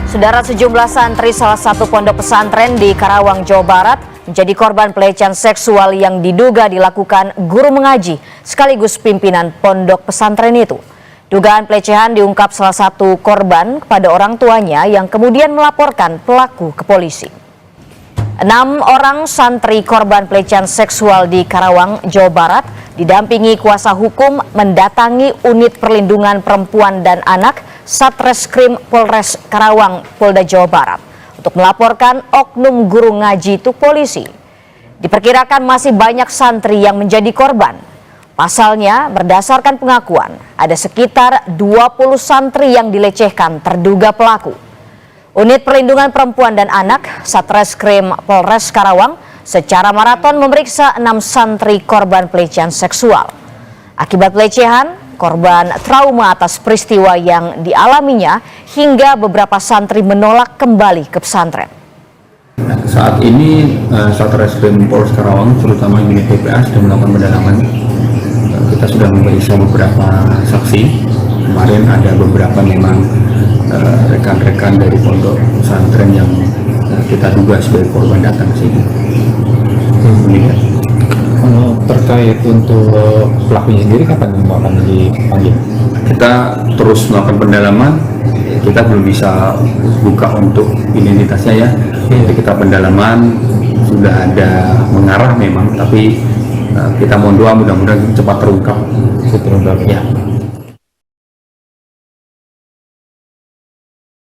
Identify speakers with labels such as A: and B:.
A: Saudara, sejumlah santri salah satu pondok pesantren di Karawang, Jawa Barat menjadi korban pelecehan seksual yang diduga dilakukan guru mengaji sekaligus pimpinan pondok pesantren itu. Dugaan pelecehan diungkap salah satu korban kepada orang tuanya yang kemudian melaporkan pelaku ke polisi. 6 orang santri korban pelecehan seksual di Karawang, Jawa Barat didampingi kuasa hukum mendatangi unit perlindungan perempuan dan anak Satreskrim Polres Karawang, Polda Jawa Barat untuk melaporkan oknum guru ngaji itu polisi. Diperkirakan masih banyak santri yang menjadi korban. Pasalnya, berdasarkan pengakuan, ada sekitar 20 santri yang dilecehkan terduga pelaku. Unit Perlindungan Perempuan dan Anak Satreskrim Polres Karawang secara maraton memeriksa 6 santri korban pelecehan seksual. Akibat pelecehan, korban trauma atas peristiwa yang dialaminya hingga beberapa santri menolak kembali ke pesantren.
B: Saat ini Satreskrim Polres Karawang, terutama unit PPA, sudah melakukan pendalaman. Kita sudah memeriksa beberapa saksi. Kemarin ada beberapa memang rekan-rekan dari pondok pesantren yang kita duga sebagai korban datang ke sini.
C: Terkait untuk pelakunya sendiri, kapan akan dipanggil?
B: Kita terus melakukan pendalaman. Kita belum bisa buka untuk identitasnya ya. Jadi kita pendalaman sudah ada mengarah memang, tapi kita mohon doa mudah-mudahan cepat terungkap.
C: Ya.